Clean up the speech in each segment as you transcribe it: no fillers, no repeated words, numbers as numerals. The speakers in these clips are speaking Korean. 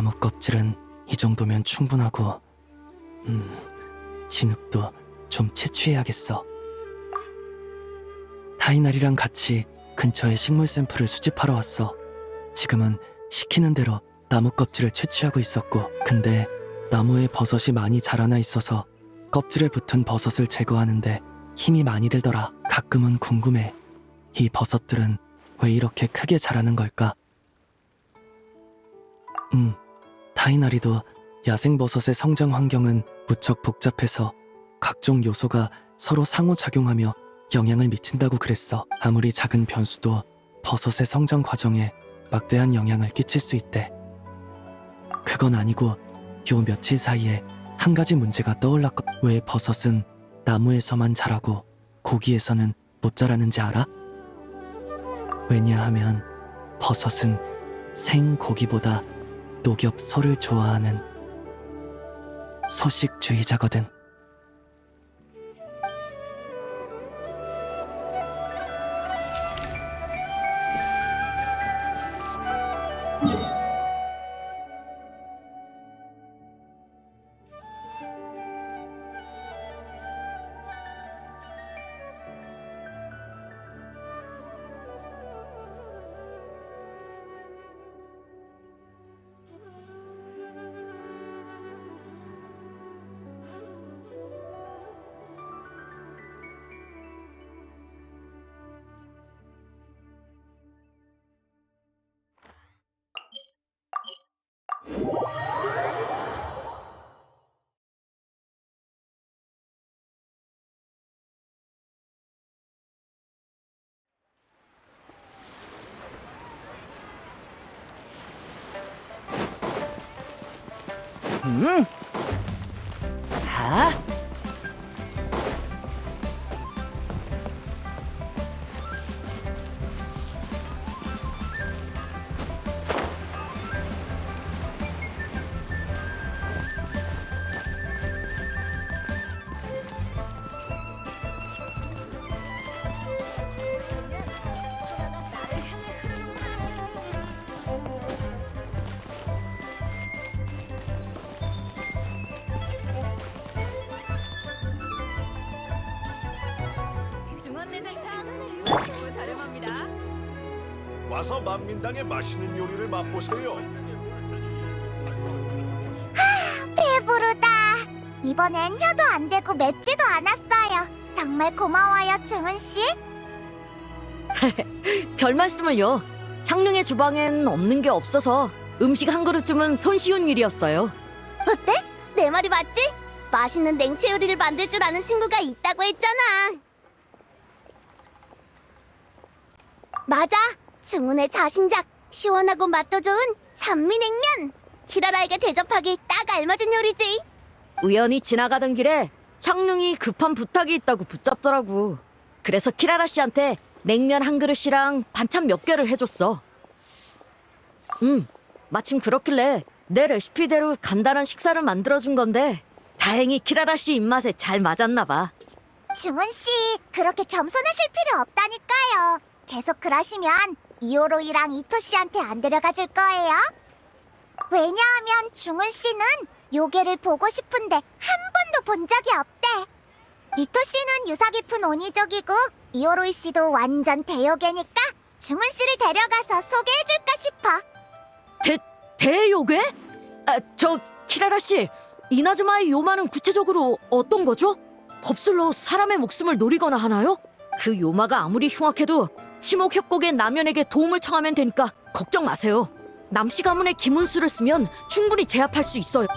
나무 껍질은 이 정도면 충분하고 진흙도 좀 채취해야겠어. 타이날이랑 같이 근처에 식물 샘플을 수집하러 왔어. 지금은 시키는 대로 나무 껍질을 채취하고 있었고, 근데 나무에 버섯이 많이 자라나 있어서 껍질에 붙은 버섯을 제거하는데 힘이 많이 들더라. 가끔은 궁금해. 이 버섯들은 왜 이렇게 크게 자라는 걸까? 타이나리도 야생버섯의 성장 환경은 무척 복잡해서 각종 요소가 서로 상호작용하며 영향을 미친다고 그랬어. 아무리 작은 변수도 버섯의 성장 과정에 막대한 영향을 끼칠 수 있대. 그건 아니고 요 며칠 사이에 한 가지 문제가 떠올랐거. 왜 버섯은 나무에서만 자라고 고기에서는 못 자라는지 알아? 왜냐하면 버섯은 생고기보다 녹엽소를 좋아하는 소식주의자거든. 아? 중원내장탕 맛있고 저렴합니다. 와서 만민당의 맛있는 요리를 맛보세요. 배부르다. 이번엔 혀도 안 대고 맵지도 않았어요. 정말 고마워요, 중은 씨. 별 말씀을요. 향릉의 주방엔 없는 게 없어서 음식 한 그릇쯤은 손쉬운 일이었어요. 어때? 내 말이 맞지? 맛있는 냉채 요리를 만들 줄 아는 친구가 있다고 했잖아. 맞아. 중훈의 자신작, 시원하고 맛도 좋은 산미냉면. 키라라에게 대접하기 딱 알맞은 요리지. 우연히 지나가던 길에 향릉이 급한 부탁이 있다고 붙잡더라고. 그래서 키라라 씨한테 냉면 한 그릇이랑 반찬 몇 개를 해줬어. 마침 그렇길래 내 레시피대로 간단한 식사를 만들어준 건데 다행히 키라라 씨 입맛에 잘 맞았나 봐. 중훈 씨, 그렇게 겸손하실 필요 없다니까요. 계속 그러시면 이오로이랑 이토 씨한테 안 데려가 줄 거예요. 왜냐하면 중훈 씨는 요괴를 보고 싶은데 한 번도 본 적이 없대. 이토 씨는 유서 깊은 오니족이고 이오로이 씨도 완전 대요괴니까 중훈 씨를 데려가서 소개해줄까 싶어. 대요괴? 저 키라라 씨, 이나즈마의 요마는 구체적으로 어떤 거죠? 법술로 사람의 목숨을 노리거나 하나요? 그 요마가 아무리 흉악해도 치목 협곡의 남연에게 도움을 청하면 되니까 걱정 마세요. 남씨 가문의 김운수를 쓰면 충분히 제압할 수 있어요.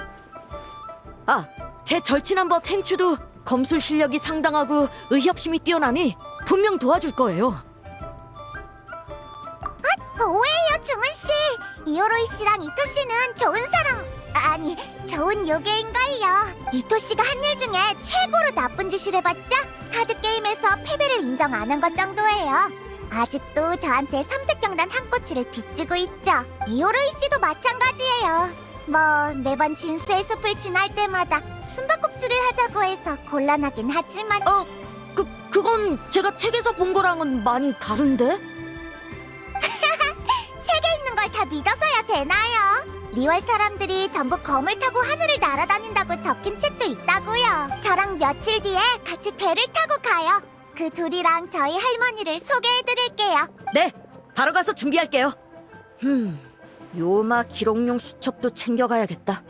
제 절친한 벗 행추도 검술 실력이 상당하고 의협심이 뛰어나니 분명 도와줄 거예요. 오해요, 중훈 씨. 이오로이 씨랑 이토 씨는 좋은 사람, 아니 좋은 요괴인걸요. 이토 씨가 한 일 중에 최고로 나쁜 짓을 해봤자 카드 게임에서 패배를 인정 안 한 것 정도예요. 아직도 저한테 삼색경단 한 꼬치를 빚지고 있죠. 이오로이 씨도 마찬가지예요. 뭐 매번 진수의 숲을 지날 때마다 숨바꼭질을 하자고 해서 곤란하긴 하지만 그건 제가 책에서 본 거랑은 많이 다른데? 책에 있는 걸 다 믿어서야 되나요? 리월 사람들이 전부 검을 타고 하늘을 날아다닌다고 적힌 책도 있다고요. 저랑 며칠 뒤에 같이 배를 타고 가요. 그 둘이랑 저희 할머니를 소개해드릴게요. 네, 바로 가서 준비할게요. 요마 기록용 수첩도 챙겨가야겠다.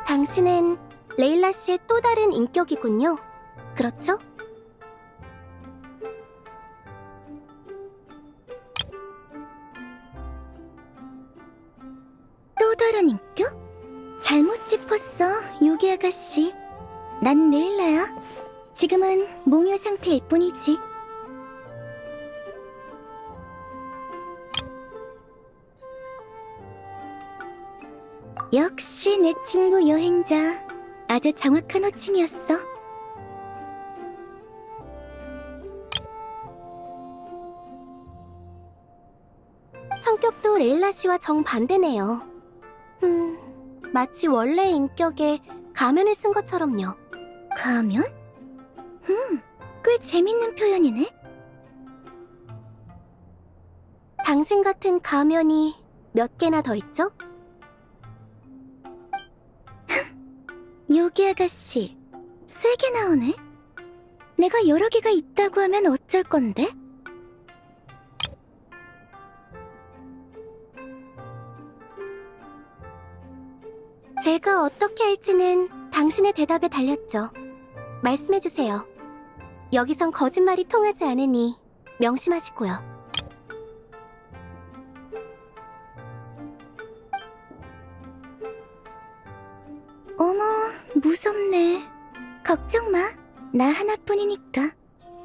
당신은 레일라 씨의 또 다른 인격이군요. 그렇죠? 또 다른 인격? 잘못 짚었어, 요기 아가씨. 난 레일라야. 지금은 몽유 상태일 뿐이지. 역시 내 친구 여행자. 아주 정확한 호칭이었어. 성격도 레일라 씨와 정반대네요. 마치 원래의 인격에 가면을 쓴 것처럼요. 가면? 꽤 재밌는 표현이네. 당신 같은 가면이 몇 개나 더 있죠? 요기 아가씨, 세게 나오네? 내가 여러 개가 있다고 하면 어쩔 건데? 제가 어떻게 할지는 당신의 대답에 달렸죠. 말씀해주세요. 여기선 거짓말이 통하지 않으니 명심하시고요. 어머, 무섭네. 걱정 마. 나 하나뿐이니까.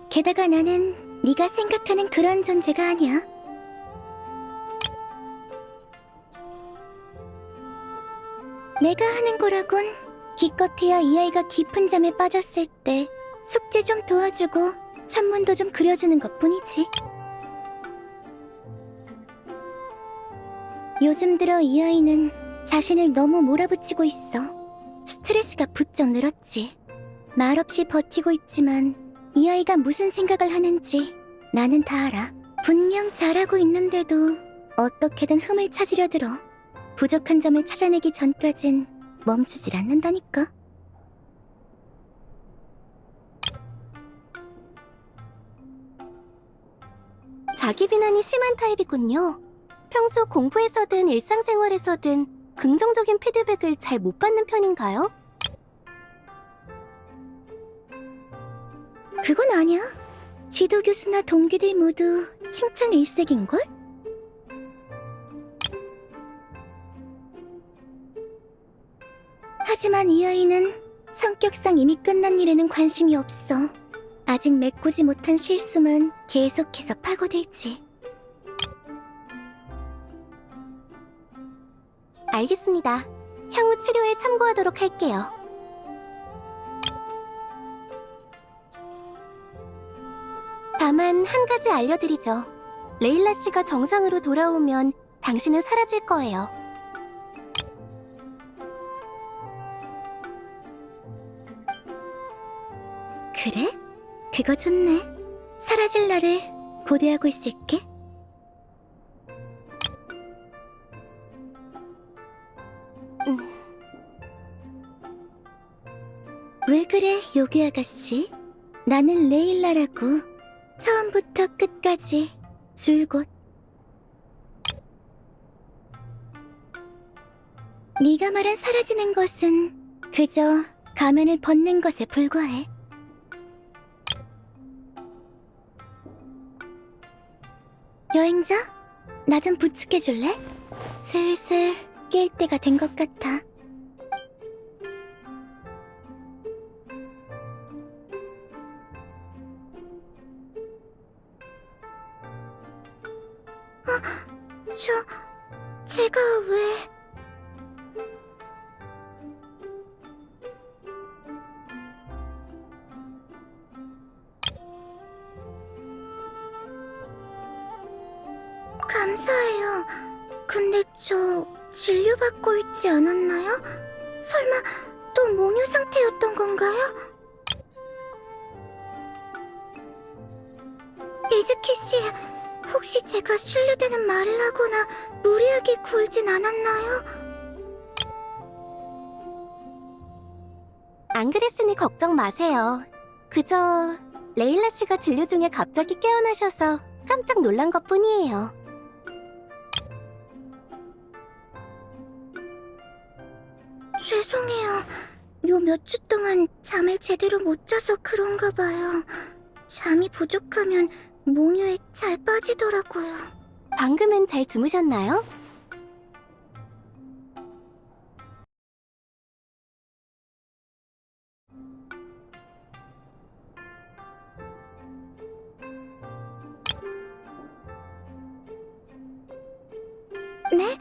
게다가 나는 네가 생각하는 그런 존재가 아니야. 내가 하는 거라곤 기껏해야 이 아이가 깊은 잠에 빠졌을 때 숙제 좀 도와주고 천문도 좀 그려주는 것뿐이지. 요즘 들어 이 아이는 자신을 너무 몰아붙이고 있어. 스트레스가 부쩍 늘었지. 말없이 버티고 있지만 이 아이가 무슨 생각을 하는지 나는 다 알아. 분명 잘하고 있는데도 어떻게든 흠을 찾으려 들어. 부족한 점을 찾아내기 전까진 멈추질 않는다니까. 자기 비난이 심한 타입이군요. 평소 공부에서든 일상생활에서든 긍정적인 피드백을 잘 못 받는 편인가요? 그건 아니야. 지도교수나 동기들 모두 칭찬 일색인걸? 하지만 이 아이는 성격상 이미 끝난 일에는 관심이 없어. 아직 메꾸지 못한 실수만 계속해서 파고들지. 알겠습니다. 향후 치료에 참고하도록 할게요. 다만 한 가지 알려드리죠. 레일라 씨가 정상으로 돌아오면 당신은 사라질 거예요. 그래? 그거 좋네. 사라질 날을 고대하고 있을게. 왜 그래, 요기 아가씨? 나는 레일라라고. 처음부터 끝까지 줄곧. 네가 말한 사라지는 것은 그저 가면을 벗는 것에 불과해. 여행자, 나 좀 부축해줄래? 슬슬 깰 때가 된 것 같아. 제가 왜... 감사해요. 근데 저 진료받고 있지 않았나요? 설마 또 몽유 상태였던 건가요? 이즈키 씨, 혹시 제가 신뢰되는 말을 하거나 무리하게 굴진 않았나요? 안 그랬으니 걱정 마세요. 그저 레일라 씨가 진료 중에 갑자기 깨어나셔서 깜짝 놀란 것뿐이에요. 죄송해요. 요 몇 주 동안 잠을 제대로 못 자서 그런가 봐요. 잠이 부족하면 몽유에 잘 빠지더라고요. 방금은 잘 주무셨나요? 네?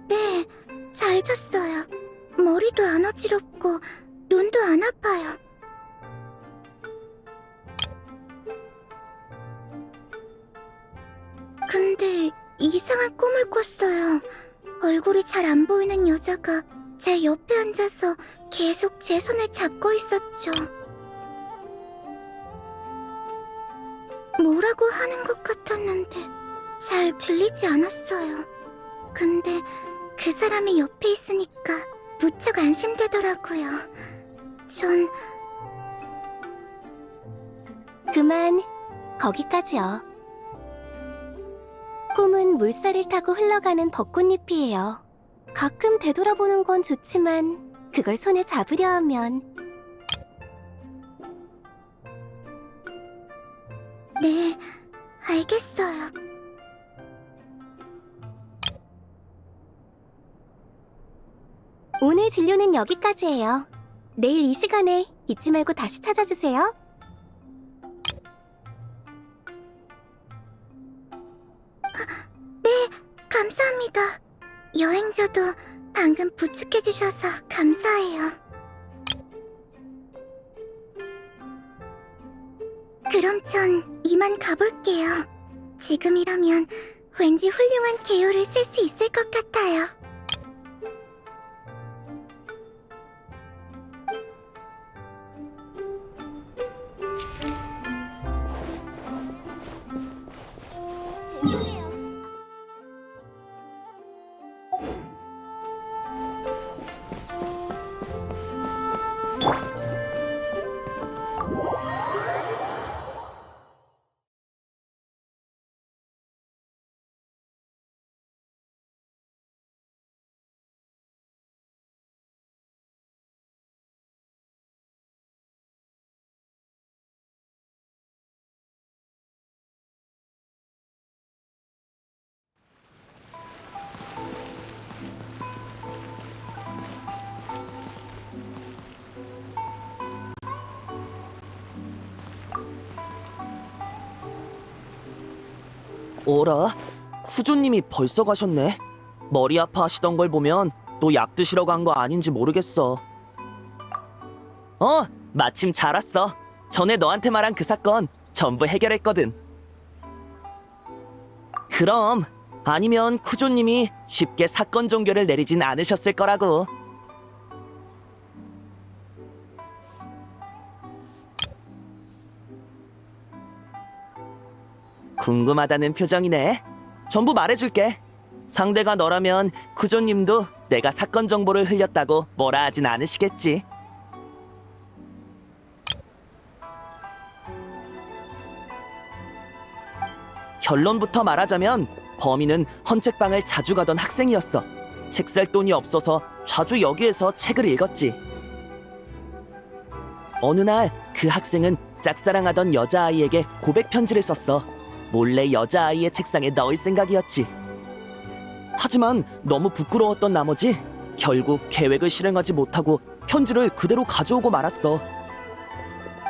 네, 잘 잤어요. 머리도 안 어지럽고 눈도 안 아파요. 근데 이상한 꿈을 꿨어요. 얼굴이 잘 안 보이는 여자가 제 옆에 앉아서 계속 제 손을 잡고 있었죠. 뭐라고 하는 것 같았는데 잘 들리지 않았어요. 근데 그 사람이 옆에 있으니까 무척 안심되더라고요. 전 그만, 거기까지요. 꿈은 물살을 타고 흘러가는 벚꽃잎이에요. 가끔 되돌아보는 건 좋지만 그걸 손에 잡으려 하면 네, 알겠어요. 오늘 진료는 여기까지예요. 내일 이 시간에 잊지 말고 다시 찾아주세요. 네, 감사합니다. 여행자도 방금 부축해주셔서 감사해요. 그럼 전 이만 가볼게요. 지금이라면 왠지 훌륭한 개요를 쓸 수 있을 것 같아요. 죄송해요. 어라? 쿠조님이 벌써 가셨네? 머리 아파하시던 걸 보면 또 약 드시러 간 거 아닌지 모르겠어. 마침 잘 왔어. 전에 너한테 말한 그 사건 전부 해결했거든. 그럼 아니면 쿠조님이 쉽게 사건 종결을 내리진 않으셨을 거라고. 궁금하다는 표정이네. 전부 말해줄게. 상대가 너라면 쿠조님도 내가 사건 정보를 흘렸다고 뭐라 하진 않으시겠지. 결론부터 말하자면 범인은 헌책방을 자주 가던 학생이었어. 책 살 돈이 없어서 자주 여기에서 책을 읽었지. 어느 날 그 학생은 짝사랑하던 여자아이에게 고백 편지를 썼어. 몰래 여자아이의 책상에 넣을 생각이었지. 하지만 너무 부끄러웠던 나머지 결국 계획을 실행하지 못하고 편지를 그대로 가져오고 말았어.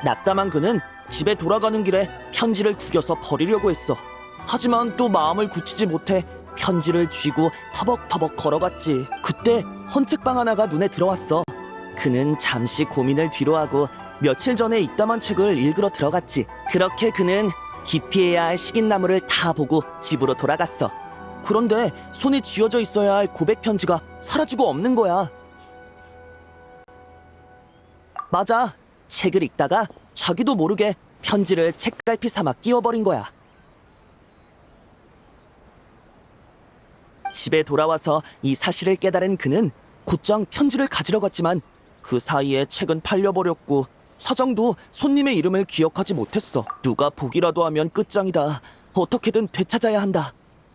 낙담한 그는 집에 돌아가는 길에 편지를 구겨서 버리려고 했어. 하지만 또 마음을 굳히지 못해 편지를 쥐고 터벅터벅 걸어갔지. 그때 헌책방 하나가 눈에 들어왔어. 그는 잠시 고민을 뒤로하고 며칠 전에 입담한 책을 읽으러 들어갔지. 그렇게 그는 기피해야 할 식인나무를 다 보고 집으로 돌아갔어. 그런데 손에 쥐어져 있어야 할 고백 편지가 사라지고 없는 거야. 맞아. 책을 읽다가 자기도 모르게 편지를 책갈피 삼아 끼워버린 거야. 집에 돌아와서 이 사실을 깨달은 그는 곧장 편지를 가지러 갔지만 그 사이에 책은 팔려버렸고 사장도 손님의 이름을 기억하지 못했어. 누가 보기라도 하면 끝장이다. 어떻게든 되찾아야 한다.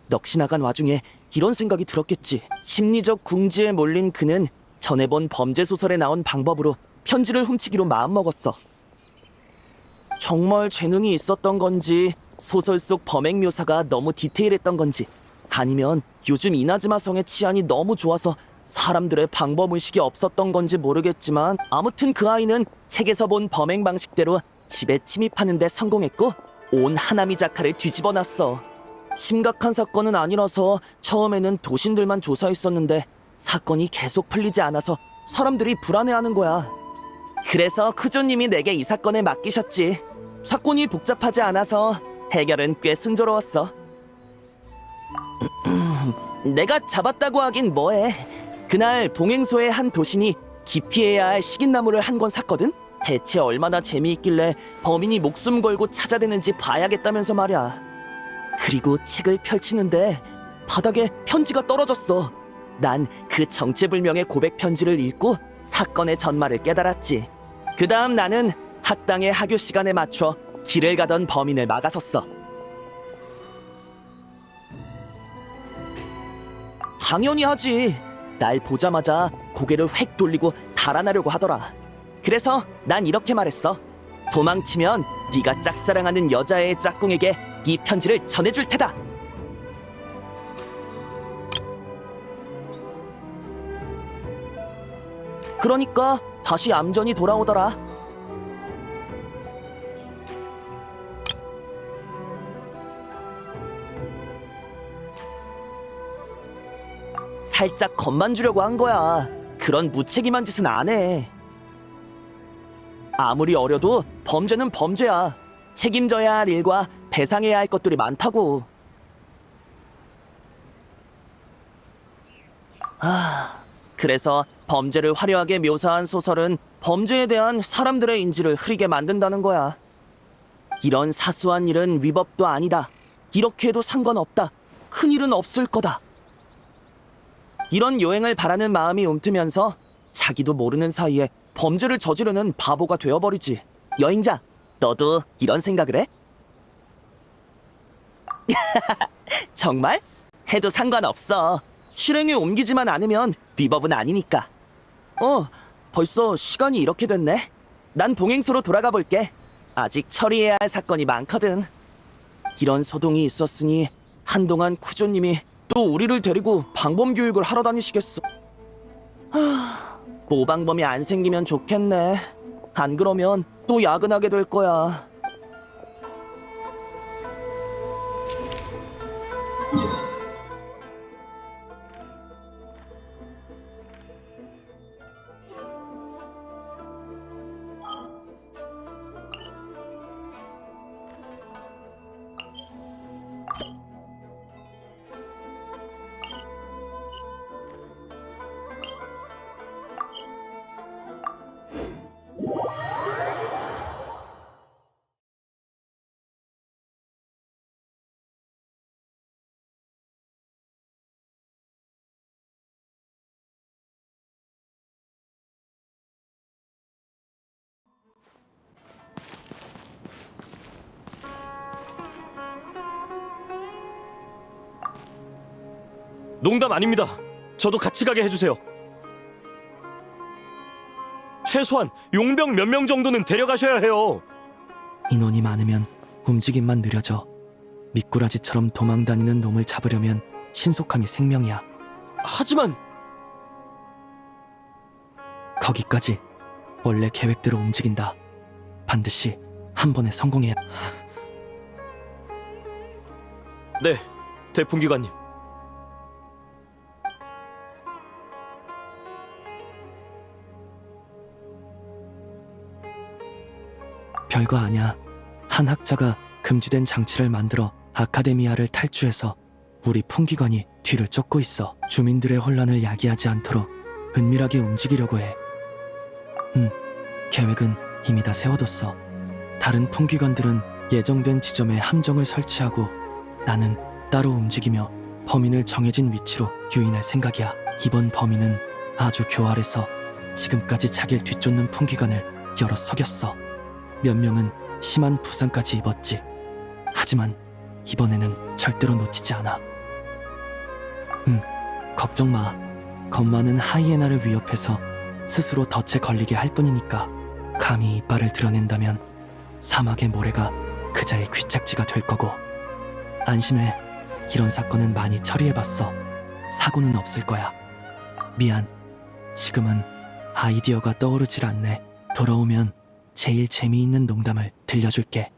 넋이 나간 와중에 이런 생각이 들었겠지. 심리적 궁지에 몰린 그는 전에 본 범죄 소설에 나온 방법으로 편지를 훔치기로 마음먹었어. 정말 재능이 있었던 건지, 소설 속 범행 묘사가 너무 디테일했던 건지, 아니면 요즘 이나즈마 성의 치안이 너무 좋아서 사람들의 방법의식이 없었던 건지 모르겠지만 아무튼 그 아이는 책에서 본 범행 방식대로 집에 침입하는 데 성공했고 온 하나미자카를 뒤집어놨어. 심각한 사건은 아니라서 처음에는 도신들만 조사했었는데 사건이 계속 풀리지 않아서 사람들이 불안해하는 거야. 그래서 쿠조님이 내게 이 사건을 맡기셨지. 사건이 복잡하지 않아서 해결은 꽤 순조로웠어. 내가 잡았다고 하긴 뭐해. 그날 봉행소의 한 도신이 기피해야 할 식인나무를 한 권 샀거든? 대체 얼마나 재미있길래 범인이 목숨 걸고 찾아대는지 봐야겠다면서 말이야. 그리고 책을 펼치는데 바닥에 편지가 떨어졌어. 난 그 정체불명의 고백 편지를 읽고 사건의 전말을 깨달았지. 그 다음 나는 학당의 하교 시간에 맞춰 길을 가던 범인을 막아섰어. 당연히 하지. 날 보자마자 고개를 획 돌리고 달아나려고 하더라. 그래서 난 이렇게 말했어. 도망치면 네가 짝사랑하는 여자애의 짝꿍에게 이 편지를 전해줄 테다. 그러니까 다시 얌전히 돌아오더라. 살짝 겁만 주려고 한 거야. 그런 무책임한 짓은 안 해. 아무리 어려도 범죄는 범죄야. 책임져야 할 일과 배상해야 할 것들이 많다고. 그래서 범죄를 화려하게 묘사한 소설은 범죄에 대한 사람들의 인지를 흐리게 만든다는 거야. 이런 사소한 일은 위법도 아니다. 이렇게 해도 상관없다. 큰일은 없을 거다. 이런 요행을 바라는 마음이 움트면서 자기도 모르는 사이에 범죄를 저지르는 바보가 되어버리지. 여행자, 너도 이런 생각을 해? 정말? 해도 상관없어. 실행에 옮기지만 않으면 위법은 아니니까. 벌써 시간이 이렇게 됐네. 난 봉행소로 돌아가 볼게. 아직 처리해야 할 사건이 많거든. 이런 소동이 있었으니 한동안 쿠조님이 또 우리를 데리고 방범 교육을 하러 다니시겠어. 모방범이 안 생기면 좋겠네. 안 그러면 또 야근하게 될 거야. 농담 아닙니다. 저도 같이 가게 해주세요. 최소한 용병 몇 명 정도는 데려가셔야 해요. 인원이 많으면 움직임만 느려져. 미꾸라지처럼 도망다니는 놈을 잡으려면 신속함이 생명이야. 하지만 거기까지 원래 계획대로 움직인다. 반드시 한 번에 성공해야. 네, 대풍기관님. 별거 아냐. 한 학자가 금지된 장치를 만들어 아카데미아를 탈주해서 우리 풍기관이 뒤를 쫓고 있어. 주민들의 혼란을 야기하지 않도록 은밀하게 움직이려고 해. 계획은 이미 다 세워뒀어. 다른 풍기관들은 예정된 지점에 함정을 설치하고 나는 따로 움직이며 범인을 정해진 위치로 유인할 생각이야. 이번 범인은 아주 교활해서 지금까지 자기를 뒤쫓는 풍기관을 여럿 속였어. 몇 명은 심한 부상까지 입었지. 하지만 이번에는 절대로 놓치지 않아. 걱정 마. 겁 많은 하이에나를 위협해서 스스로 덫에 걸리게 할 뿐이니까. 감히 이빨을 드러낸다면 사막의 모래가 그자의 귀착지가 될 거고. 안심해. 이런 사건은 많이 처리해봤어. 사고는 없을 거야. 미안. 지금은 아이디어가 떠오르질 않네. 돌아오면 제일 재미있는 농담을 들려줄게.